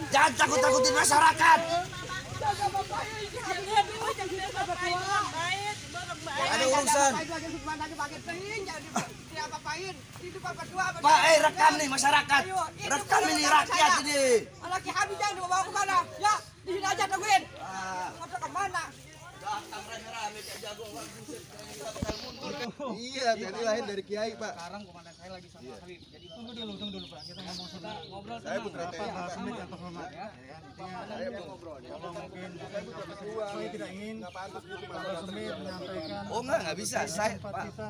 Jangan takut-takutin masyarakat. Ada urusan. Pak, rekam nih masyarakat. Rekam ini rakyat ini. Laki habis jangan dibawa ke mana? Ya, di sini aja tungguin. Mau ke mana? Iya, tadi lahir dari Kiai, Pak. Sekarang komandan saya lagi sama Habib. Jadi tunggu dulu Pak. Kita ngomong sama ngobrol Saya putra TNI, Pak Pak. Sumit atau Hormat ya. Saya mau ngobrol. Kalau mungkin saya tidak ingin Pak Sumit menyampaikan. Oh enggak bisa. Saya tempat Pak, kita.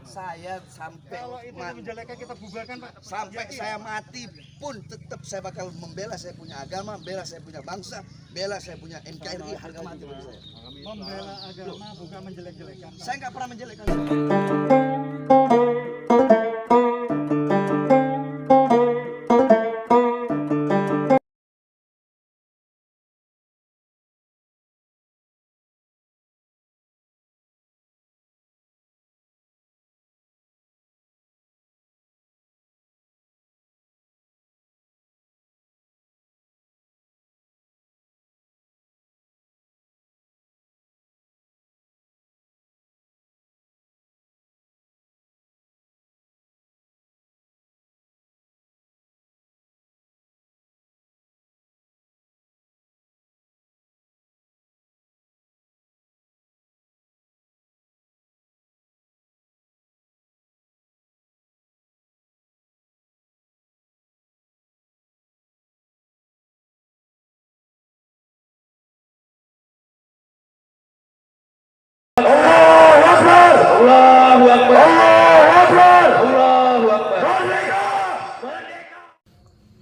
saya sampai Kalau itu menjelekkan kita bubarkan Pak. sampai saya mati pun tetap saya bakal membela saya punya agama, bela saya punya bangsa, bela saya punya NKRI harga mati bagi saya. Membela agama bukan menjelek-jelekan. Saya nggak pernah menjelekkan.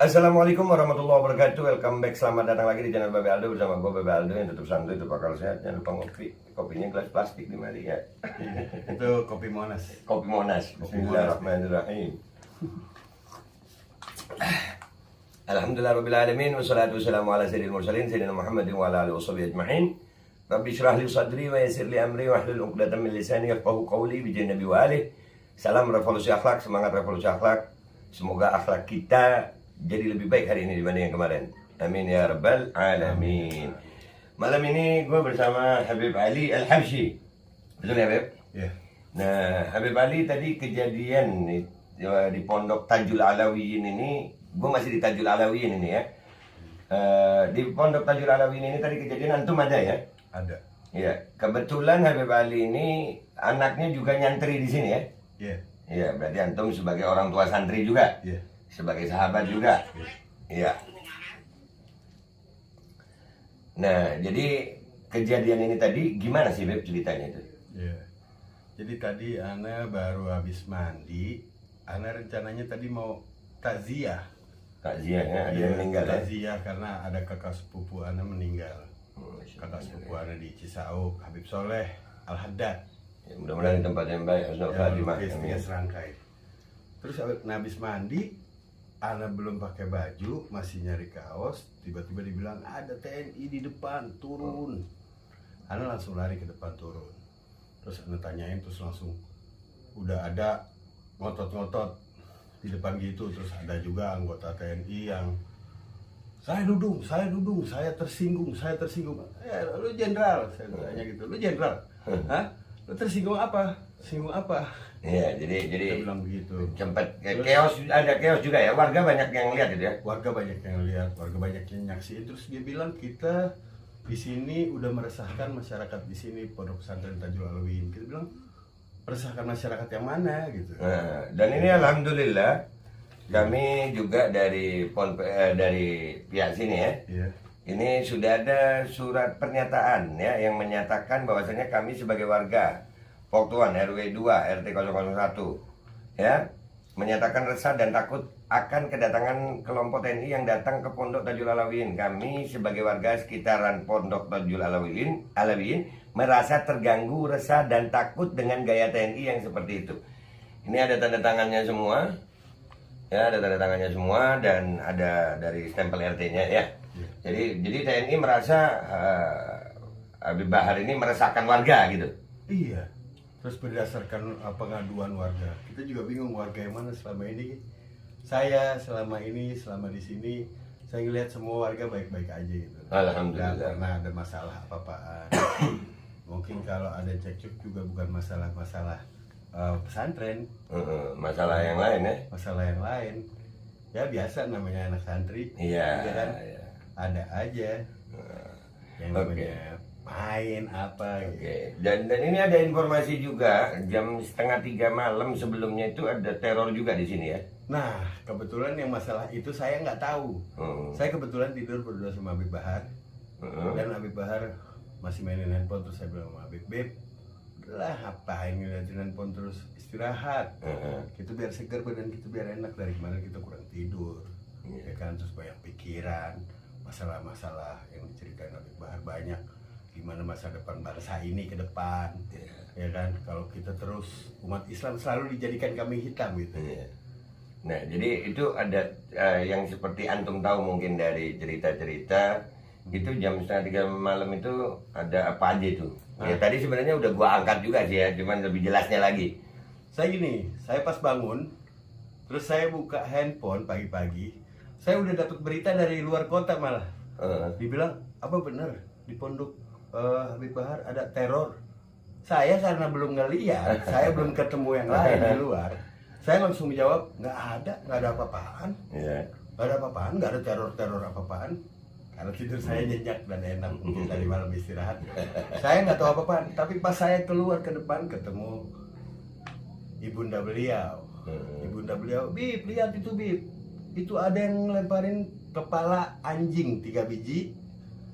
Assalamualaikum warahmatullahi wabarakatuh. Welcome back, selamat datang lagi di channel Babe Aldo bersama gue Babe Aldo yang tetap santuy, tetap bakal sehat. Jangan lupa ngopi, kopinya gelas plastik di mari ya. Itu kopi Monas. Kopi Monas. Bismillahirrahmanirrahim. Alhamdulillahirabbil alamin wassalatu wassalamu ala sayyidil mursalin sayyidina Muhammadin wa ala alihi washabihi ajma'in. Rabbi shrah li sadri wa yassir li amri wa hlul 'uqdatam min lisani yafqahu qawli bi nabi wa alihi. Salam revolusi akhlak, semangat revolusi akhlak. Semoga akhlak kita jadi lebih baik hari ini dibanding yang kemarin. Amin ya rabbal alamin. Malam ini gue bersama Habib Ali Al-Habsyi. Betul ya Habib? Iya. Nah, Habib Ali tadi kejadian di Pondok Tajul Alawiyin ini, gue masih di Tajul Alawiyin ini ya. Di Pondok Tajul Alawiyin ini tadi kejadian antum ada ya? Ada. Iya, kebetulan Habib Ali ini anaknya juga nyantri di sini ya? Iya. Iya, berarti antum sebagai orang tua santri juga? Iya. Sebagai sahabat juga? Iya. Nah, jadi kejadian ini tadi gimana sih Beb ceritanya itu? Iya. Jadi tadi Ana baru habis mandi. Ana rencananya tadi mau takziah. Takziah ya, ada yang meninggal ya? Takziah karena ada kakak sepupu Ana meninggal. Kakak sepupu Ana di Cisauk, Habib Soleh Al-Haddad. Ya, mudah-mudahan di tempat yang baik, husnul khatimah. Istrinya serangkai. Terus habis mandi, Ana belum pakai baju, masih nyari kaos, tiba-tiba dibilang ada TNI di depan, turun. Ana langsung lari ke depan turun. Terus Ana tanyain, terus langsung udah ada ngotot-ngotot di depan gitu. Terus ada juga anggota TNI yang saya dudung, saya tersinggung. Lu jenderal, saya tanya gitu, lu jenderal, hah? Lu tersinggung apa? Singgung apa? Iya, jadi Dia bilang begitu. sempat chaos, ada chaos juga ya, warga banyak yang lihat itu ya. Warga banyak yang lihat, warga banyak yang nyaksiin. Terus dia bilang kita di sini udah meresahkan masyarakat di sini Pondok Pesantren Tajul Alawiyin. Kita bilang meresahkan masyarakat yang mana gitu. Nah, dan ini alhamdulillah kami juga dari pihak sini ya. Iya. Ini sudah ada surat pernyataan ya yang menyatakan bahwasanya kami sebagai warga Poktuan RW 2 RT 001 ya menyatakan resah dan takut akan kedatangan kelompok TNI yang datang ke Pondok Tajul Alawiyin. Kami sebagai warga sekitaran Pondok Tajul Alawiyin merasa terganggu, resah dan takut dengan gaya TNI yang seperti itu. Ini ada tanda tangannya semua. Ya, ada tanda tangannya semua dan ada dari stempel RT-nya ya. Jadi TNI merasa Habib Bahar ini meresahkan warga gitu. Iya. Terus berdasarkan pengaduan warga, kita juga bingung warga yang mana selama ini. Saya selama di sini saya ngelihat semua warga baik-baik aja gitu. Alhamdulillah. Nggak pernah ada masalah apa-apaan. Mungkin kalau ada cekcok juga bukan masalah pesantren, Masalah yang lain ya. masalah yang lain. Ya biasa namanya anak santri. Iya. Ya kan? Iya. Ada aja yang Oke. namanya main apa gitu. Oke. Dan ini ada informasi juga jam 2:30 malam sebelumnya itu ada teror juga di sini ya. Nah, kebetulan yang masalah itu saya nggak tahu. Saya kebetulan tidur berdua sama Habib Bahar. Dan Habib Bahar masih mainin handphone, terus saya bilang sama Habib, Beb, lah ngapain ngeliatin handphone terus, istirahat. Gitu biar segar badan kita, biar enak. Dari kemarin kita kurang tidur. Ya kan, terus banyak pikiran, masalah-masalah yang diceritain Habib Bahar banyak. Gimana masa depan bangsa ini ke depan. Ya kan, kalau kita terus umat Islam selalu dijadikan kambing hitam gitu. Nah, jadi itu ada yang seperti antum tahu mungkin dari cerita-cerita itu jam 2:30 malam itu ada apa aja itu? Ya tadi sebenarnya udah gua angkat juga sih ya, cuman lebih jelasnya lagi. Saya gini, saya pas bangun, terus saya buka handphone pagi-pagi, saya udah dapat berita dari luar kota malah. Dibilang, apa bener di pondok Habib Bahar ada teror? Saya karena belum ngeliat, saya belum ketemu yang lain di luar. Saya langsung menjawab, nggak ada apa-apaan. Iya. Nggak ada apa-apaan, nggak ada teror apa-apaan. Karena tidur saya nyenyak dan enak mungkin dari malam istirahat. Saya nggak tahu apa-apaan, tapi pas saya keluar ke depan ketemu ibunda beliau. Ibunda beliau, Bib, lihat itu Bib. Itu ada yang ngelemparin kepala anjing 3 biji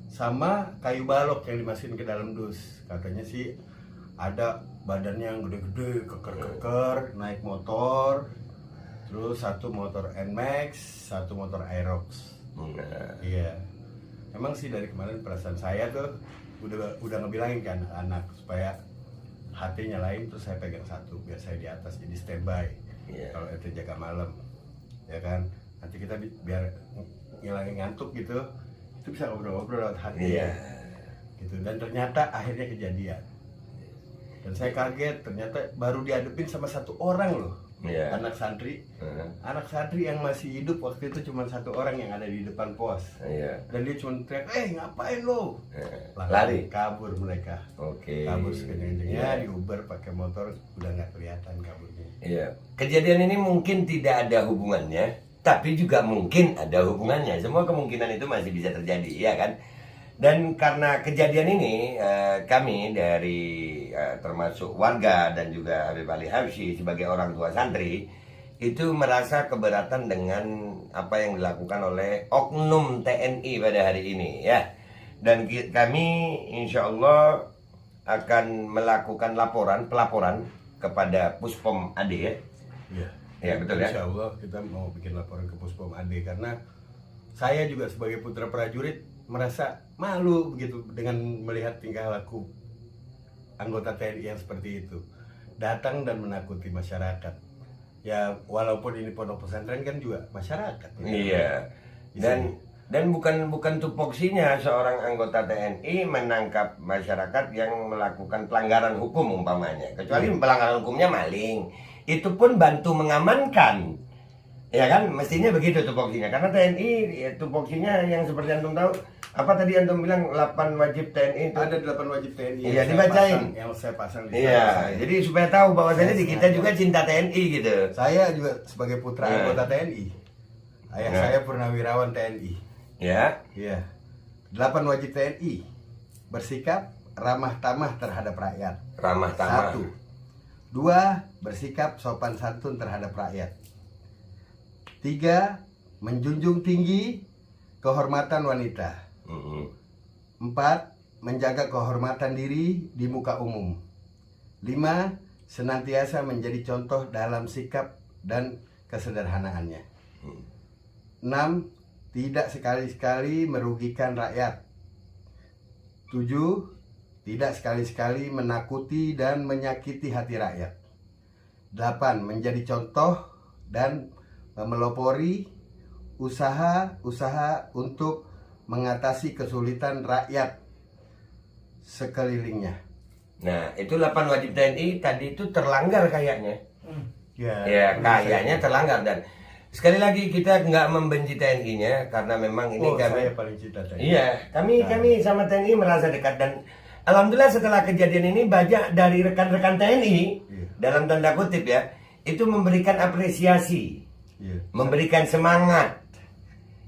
sama kayu balok yang dimasukin ke dalam dus. Katanya sih ada badannya yang gede-gede, keker-keker, naik motor. Terus satu motor NMAX, satu motor Aerox. Iya. Emang sih dari kemarin perasaan saya tuh udah ngebilangin kan anak supaya hatinya lain, terus saya pegang satu biar saya di atas jadi standby. Kalau itu jaga malam, ya kan. Nanti kita biar ngilangin ngantuk gitu, itu bisa ngobrol-ngobrol lewat hati. Gitu. Dan ternyata akhirnya kejadian. Dan saya kaget, ternyata baru dihadapin sama satu orang loh. Anak santri. Anak santri yang masih hidup waktu itu cuma satu orang yang ada di depan pos. Dan dia cuma teriak, ngapain lo? Lari. Kabur mereka. Kabur sekencang-kencangnya, di Uber pakai motor, udah nggak kelihatan kaburnya. Iya. Kejadian ini mungkin tidak ada hubungannya, tapi juga mungkin ada hubungannya. Semua kemungkinan itu masih bisa terjadi, ya kan? Dan karena kejadian ini, kami dari termasuk warga dan juga Habib Ali Habsyi sebagai orang tua santri itu merasa keberatan dengan apa yang dilakukan oleh oknum TNI pada hari ini, ya. Dan kami insya Allah akan melakukan pelaporan kepada Puspom AD, ya. Ya betul ya. Insya Allah kita mau bikin laporan ke Puspom AD karena saya juga sebagai putra prajurit merasa malu begitu dengan melihat tingkah laku anggota TNI yang seperti itu, datang dan menakuti masyarakat. Ya walaupun ini pondok pesantren kan juga masyarakat. Iya. Dan bukan tupoksinya seorang anggota TNI menangkap masyarakat yang melakukan pelanggaran hukum umpamanya. Kecuali pelanggaran hukumnya maling, itu pun bantu mengamankan. Ya kan, mestinya begitu tupoksinya. Karena TNI ya, tupoksinya yang seperti antum tahu, apa tadi antum bilang 8 wajib TNI itu? Ada 8 wajib TNI. Iya, dibacain. Yang saya pasang di Iya, jadi supaya tahu bahwasanya di kita juga cinta TNI gitu. Saya juga sebagai putra anggota TNI. Ayah saya purnawirawan TNI. Ya. Iya. 8 wajib TNI. Bersikap ramah tamah terhadap rakyat. Ramah tamah. 1. 2. Bersikap sopan santun terhadap rakyat. 3. Menjunjung tinggi kehormatan wanita. 4. Menjaga kehormatan diri di muka umum. 5. Senantiasa menjadi contoh dalam sikap dan kesederhanaannya. 6. Tidak sekali-sekali merugikan rakyat. 7. Tidak sekali-sekali menakuti dan menyakiti hati rakyat. 8. Menjadi contoh dan melopori usaha-usaha untuk mengatasi kesulitan rakyat sekelilingnya. Nah, itu 8 wajib TNI tadi itu terlanggar kayaknya. Ya, Ya, kayaknya terlanggar. Dan sekali lagi kita nggak membenci TNI-nya karena memang ini Oh, kami saya paling cinta TNI. iya kami sama TNI merasa dekat dan alhamdulillah setelah kejadian ini banyak dari rekan-rekan TNI Iya. dalam tanda kutip ya itu memberikan apresiasi, Iya. memberikan semangat.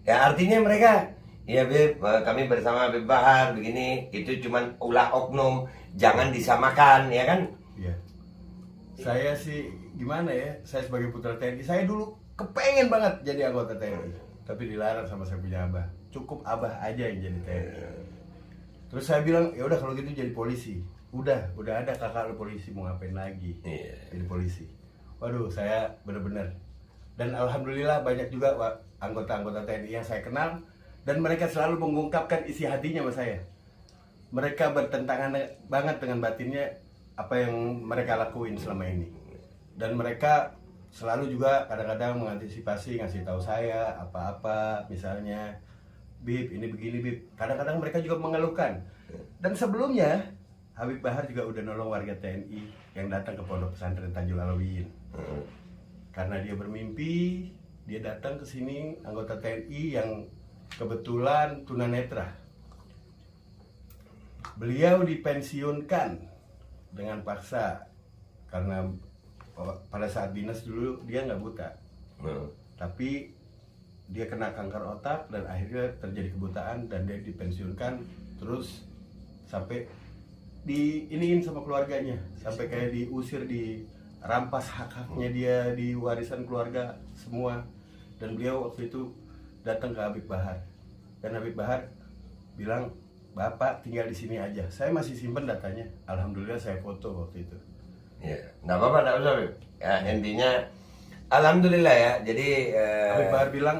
Ya artinya mereka ya Beb, kami bersama Habib Bahar begini itu cuman ulah oknum, jangan disamakan ya kan. Iya. Saya sih gimana ya? Saya sebagai putra TNI, saya dulu kepengen banget jadi anggota TNI, tapi dilarang sama saya punya abah. Cukup abah aja yang jadi TNI. Terus saya bilang, ya udah kalau gitu jadi polisi. Udah ada kakak lu polisi, mau ngapain lagi? Iya. Jadi polisi. Waduh, saya bener-bener. Dan alhamdulillah banyak juga anggota-anggota TNI yang saya kenal dan mereka selalu mengungkapkan isi hatinya sama saya. Mereka bertentangan banget dengan batinnya apa yang mereka lakuin selama ini. Dan mereka selalu juga kadang-kadang mengantisipasi ngasih tahu saya apa-apa, misalnya Bib ini begini Bib. Kadang-kadang mereka juga mengeluhkan. Dan sebelumnya Habib Bahar juga udah nolong warga TNI yang datang ke Pondok Pesantren Tajul Alawiyin. Karena dia bermimpi, dia datang ke sini anggota TNI yang kebetulan tunanetra. Beliau dipensiunkan dengan paksa karena pada saat dinas dulu dia nggak buta, tapi dia kena kanker otak dan akhirnya terjadi kebutaan dan dia dipensiunkan terus sampai diiniin sama keluarganya, sampai kayak diusir, dirampas hak-haknya dia di warisan keluarga semua. Dan beliau waktu itu datang ke Habib Bahar dan Habib Bahar bilang, Bapak tinggal di sini aja. Saya masih simpen datanya. Alhamdulillah saya foto waktu itu. Ya, nggak apa-apa, nggak usah Bib. Ya intinya alhamdulillah ya. Jadi Habib Bahar bilang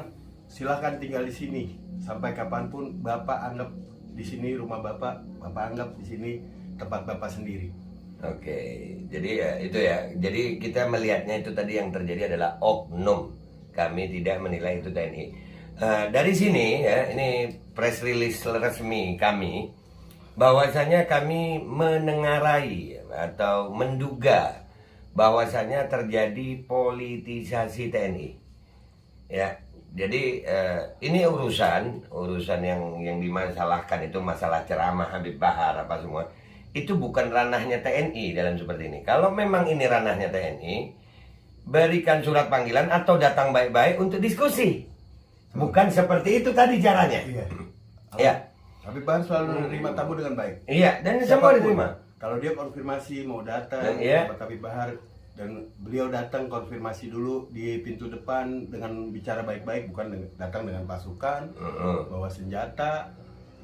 silakan tinggal di sini sampai kapanpun Bapak anggap di sini rumah Bapak anggap di sini tempat Bapak sendiri. oke, jadi ya itu ya. Jadi kita melihatnya itu tadi yang terjadi adalah oknum. Kami tidak menilai itu TNI. Dari sini ya, ini press release resmi kami bahwasanya kami menengarai atau menduga bahwasanya terjadi politisasi TNI. Ya, jadi ini urusan yang dimasalahkan itu masalah ceramah Habib Bahar apa semua itu bukan ranahnya TNI dalam seperti ini. Kalau memang ini ranahnya TNI, berikan surat panggilan atau datang baik-baik untuk diskusi. Bukan seperti itu tadi caranya. Iya. Ya. Habib Bahar selalu menerima tamu dengan baik. Iya, dan semua Siapapun. diterima. Kalau dia konfirmasi mau datang Iya. tempat Habib Bahar dan beliau datang konfirmasi dulu di pintu depan dengan bicara baik-baik, bukan datang dengan pasukan, bawa senjata.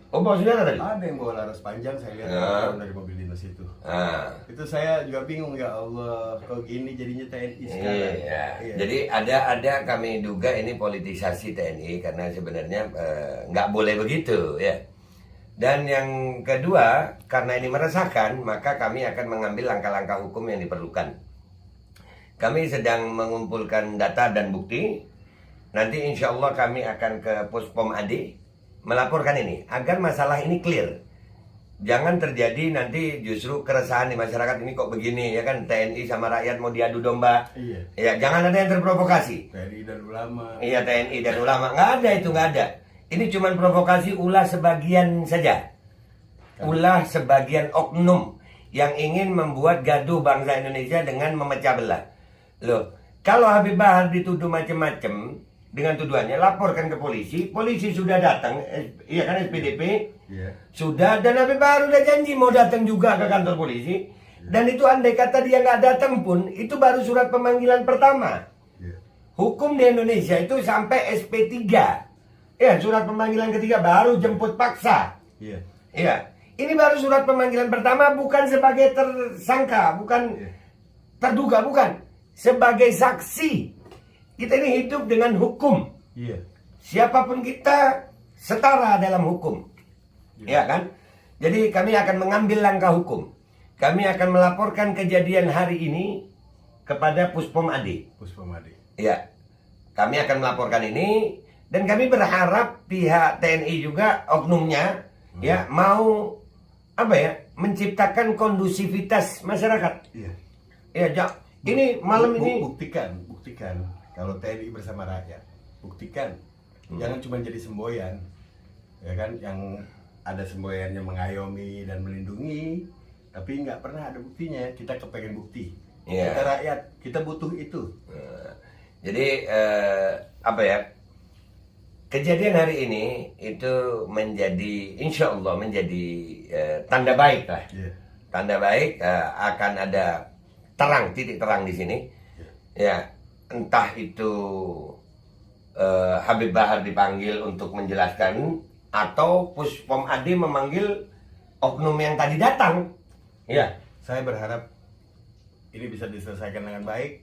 Oh, bawa senjata tadi? Ada yang bawa laras panjang, saya lihat Ya. dari mobil dinas itu. Ah. Itu saya juga bingung, ya Allah, kok gini jadinya TNI sekarang. Iya. Iya. Jadi ada kami duga ini politisasi TNI karena sebenarnya nggak boleh begitu ya. Dan yang kedua, karena ini meresahkan, maka kami akan mengambil langkah-langkah hukum yang diperlukan. Kami sedang mengumpulkan data dan bukti. Nanti insya Allah kami akan ke Puspom AD melaporkan ini agar masalah ini clear. Jangan terjadi nanti justru keresahan di masyarakat ini kok begini ya kan, TNI sama rakyat mau diadu domba. Iya. Ya jangan ada yang terprovokasi. TNI dan ulama. Iya TNI dan ulama nggak ada itu, nggak ada. Ini cuma provokasi ulah sebagian saja. Ulah sebagian oknum yang ingin membuat gaduh bangsa Indonesia dengan memecah belah. Loh, kalau Habib Bahar dituduh macam-macam dengan tuduhannya, laporkan ke polisi. Polisi sudah datang, iya kan SPDP, Iya. sudah, dan Habib Bahar udah janji mau datang juga ke kantor polisi. Dan itu andai kata dia nggak datang pun, itu baru surat pemanggilan pertama. Iya. Hukum di Indonesia itu sampai SP3. Ya, surat pemanggilan ketiga baru jemput paksa. Iya. Iya. Ini baru surat pemanggilan pertama, bukan sebagai tersangka, bukan Iya. terduga, bukan. Sebagai saksi. Kita ini hidup dengan hukum. Iya. Siapapun kita setara dalam hukum. Iya. Ya kan? Jadi kami akan mengambil langkah hukum. Kami akan melaporkan kejadian hari ini kepada Puspom AD. Puspomadi. Ya. Kami akan melaporkan ini dan kami berharap pihak TNI juga oknumnya ya mau apa ya? Menciptakan kondusivitas masyarakat. Iya. Ya, ini malam ini buktikan. kalau TNI bersama rakyat, buktikan. Jangan cuma jadi semboyan, ya kan? Yang ada semboyannya mengayomi dan melindungi, tapi nggak pernah ada buktinya. Kita kepengen bukti. Iya. Kita rakyat, kita butuh itu. Jadi apa ya? Kejadian hari ini itu menjadi, insya Allah menjadi tanda baik lah. Iya. Tanda baik akan ada terang, titik terang di sini. Ya, entah itu Habib Bahar dipanggil untuk menjelaskan atau Puspom Adi memanggil oknum yang tadi datang. Ya, Saya berharap ini bisa diselesaikan dengan baik,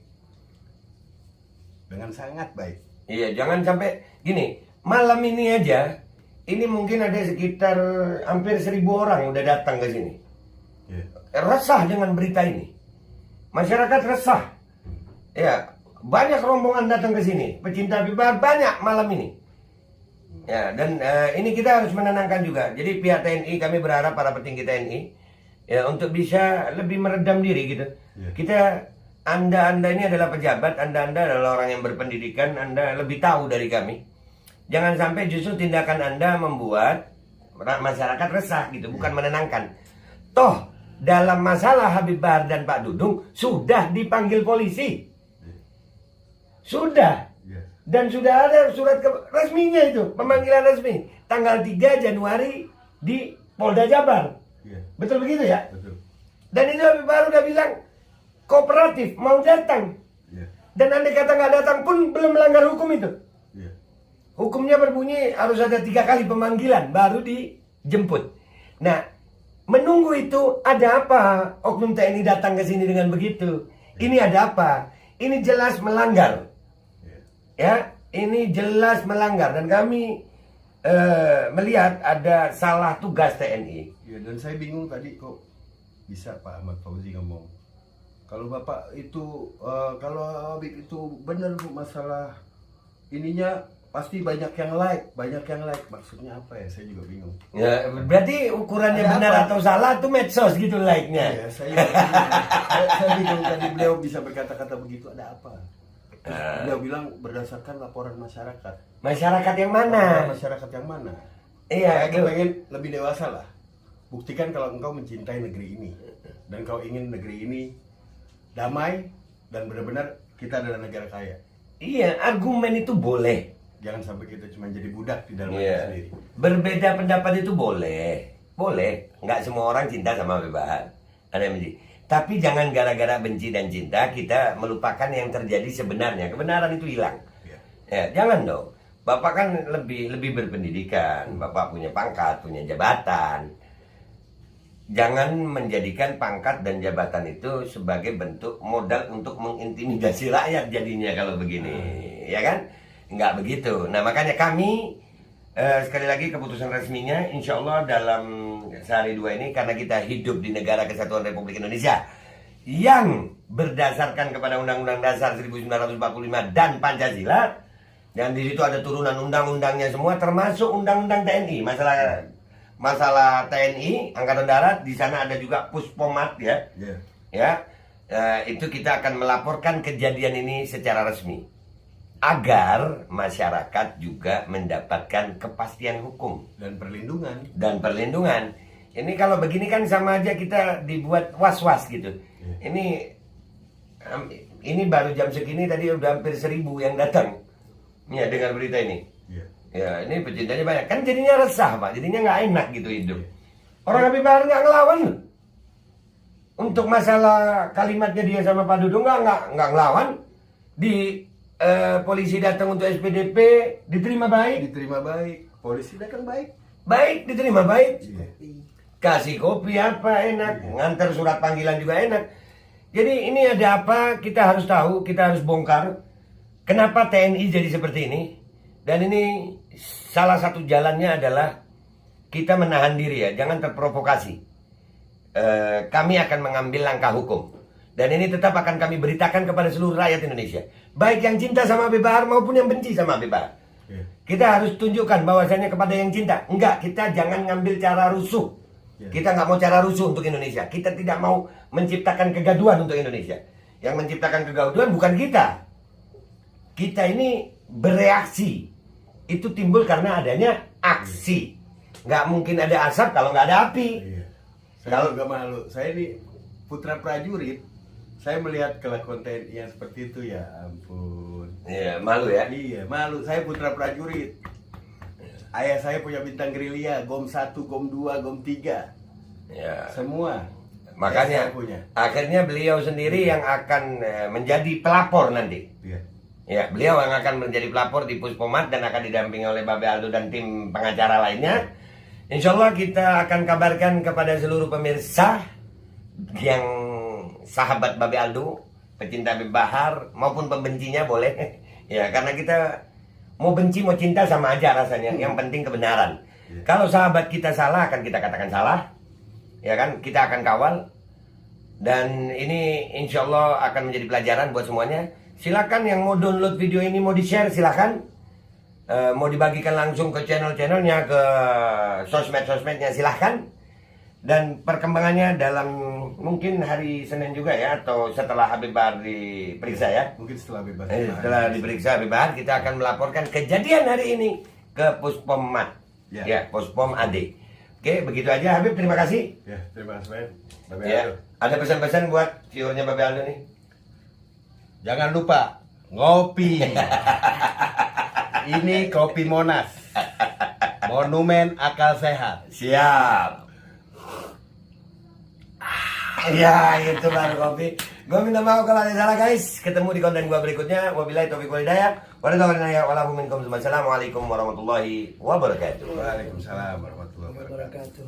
dengan sangat baik. iya, jangan sampai gini. Malam ini aja, ini mungkin ada sekitar hampir 1.000 orang udah datang ke sini. Iya. Resah dengan berita ini. Masyarakat resah. Ya, banyak rombongan datang ke sini. Pecinta Habib Bahar banyak malam ini. Ya, dan ini kita harus menenangkan juga. Jadi pihak TNI, kami berharap para petinggi TNI ya untuk bisa lebih meredam diri gitu. Iya. Kita Anda ini adalah pejabat, Anda adalah orang yang berpendidikan, Anda lebih tahu dari kami. Jangan sampai justru tindakan Anda membuat masyarakat resah gitu, bukan menenangkan. Toh dalam masalah Habib Bahar dan Pak Dudung sudah dipanggil polisi. Sudah. Iya. Dan sudah ada surat resminya itu, pemanggilan resmi tanggal 3 Januari di Polda Jabar. Iya. Betul begitu ya? Betul. Dan itu Habib Bahar udah bilang kooperatif mau datang. Iya. Dan andai kata nggak datang pun belum melanggar hukum itu. Iya. Hukumnya berbunyi harus ada 3 kali pemanggilan baru dijemput. Nah, menunggu itu ada apa? Oknum TNI datang ke sini dengan begitu. Ini ada apa? Ini jelas melanggar. Ya, ini jelas melanggar dan kami melihat ada salah tugas TNI. Ya, dan saya bingung tadi kok bisa Pak Ahmad Fauzi ngomong. Kalau Bapak itu, kalau Habib itu benar Bu masalah ininya pasti banyak yang like. Maksudnya apa ya? Saya juga bingung. Ya, berarti ukurannya Ada benar apa? atau salah itu medsos gitu like-nya. Ya, saya bingung tadi beliau bisa berkata-kata begitu, ada apa? Terus beliau bilang berdasarkan laporan masyarakat. Masyarakat yang mana? Masyarakat yang mana? Iya, Saya pengen lebih dewasa lah. Buktikan kalau engkau mencintai negeri ini dan kau ingin negeri ini damai dan benar-benar kita adalah negara kaya. Iya, argumen itu boleh. Jangan sampai kita cuma jadi budak di dalam Iya. sendiri. Berbeda pendapat itu boleh. Boleh. Nggak semua orang cinta sama Habib Bahar. Ada yang benci. Tapi jangan gara-gara benci dan cinta kita melupakan yang terjadi sebenarnya. Kebenaran itu hilang. Iya. Ya, jangan dong. Bapak kan lebih berpendidikan. Bapak punya pangkat, punya jabatan. Jangan menjadikan pangkat dan jabatan itu sebagai bentuk modal untuk mengintimidasi rakyat jadinya kalau begini. Ya kan? Nggak begitu. Nah makanya kami sekali lagi keputusan resminya insya Allah dalam sehari 2 ini karena kita hidup di negara kesatuan Republik Indonesia yang berdasarkan kepada Undang-Undang Dasar 1945 dan Pancasila dan di situ ada turunan undang-undangnya semua termasuk Undang-Undang TNI masalah TNI Angkatan Darat di sana ada juga Puspomat ya Iya. ya itu kita akan melaporkan kejadian ini secara resmi agar masyarakat juga mendapatkan kepastian hukum Dan perlindungan. Ini kalau begini kan sama aja kita dibuat was-was gitu. Ini baru jam segini tadi udah hampir 1.000 yang datang. Ya dengar berita ini. Iya. Ya ini pecintanya banyak. Kan jadinya resah Pak, jadinya nggak enak gitu hidup. Orang Habib Bahar nggak ngelawan loh. Untuk masalah kalimatnya dia sama Pak Dudung nggak ngelawan. Di polisi datang untuk SPDP diterima baik. Diterima baik. Polisi datang baik. Baik diterima baik. Iya. Kasih kopi apa enak, ngantar surat panggilan juga enak. Jadi ini ada apa kita harus tahu, kita harus bongkar kenapa TNI jadi seperti ini. Dan ini salah satu jalannya adalah kita menahan diri ya, jangan terprovokasi. Kami akan mengambil langkah hukum. Dan ini tetap akan kami beritakan kepada seluruh rakyat Indonesia. Baik yang cinta sama Habib Bahar maupun yang benci sama Habib Bahar. Iya. Kita harus tunjukkan bahwasannya kepada yang cinta. Enggak, kita jangan ngambil cara rusuh. Ya. Kita nggak mau cara rusuh untuk Indonesia. Kita tidak mau menciptakan kegaduhan untuk Indonesia. Yang menciptakan kegaduhan bukan kita. kita ini bereaksi. Itu timbul karena adanya aksi. Nggak mungkin ada asap kalau nggak ada api. Iya. Saya Kalau- juga malu. Saya ini putra prajurit. Saya melihat kelakuan TNI yang seperti itu, ya ampun. Iya, malu ya. Iya, malu. Saya putra prajurit. Ayah saya punya bintang gerilya, GOM 1, GOM 2, GOM 3. Ya. Semua. Makanya Saya punya. akhirnya beliau sendiri yang akan menjadi pelapor nanti. Iya. Ya, beliau yang akan menjadi pelapor di Puspomat dan akan didampingi oleh Babe Aldo dan tim pengacara lainnya. Insya Allah kita akan kabarkan kepada seluruh pemirsa yang sahabat Babe Aldo, pecinta Habib Bahar maupun pembencinya boleh. Ya, karena kita mau benci mau cinta sama aja rasanya. Yang penting kebenaran. Kalau sahabat kita salah akan kita katakan salah. Ya kan, kita akan kawal. Dan ini insya Allah akan menjadi pelajaran buat semuanya. Silakan yang mau download video ini, mau di-share silakan. Mau dibagikan langsung ke channel-channelnya, ke sosmed-sosmednya silahkan. Dan perkembangannya dalam mungkin hari Senin juga ya, atau setelah Habib Bahar diperiksa ya. Mungkin setelah bebas. Setelah diperiksa Habib Bahar, kita akan melaporkan kejadian hari ini ke Puspomat. Ya. Ya, Puspom AD. Oke, begitu aja Habib, terima kasih. Ya, terima kasih, Babe Ya, Aldo. ada pesan-pesan buat viewernya Babe Aldo nih. Jangan lupa ngopi. Ini kopi Monas. Monumen akal sehat. Siap. Ya, itu baru kopi. Gue minta maaf kalau ada salah guys. Ketemu di konten gue berikutnya. Wabillahi taufiq wal hidayah. Wassalamualaikum warahmatullahi wabarakatuh. Waalaikumsalam warahmatullahi wabarakatuh.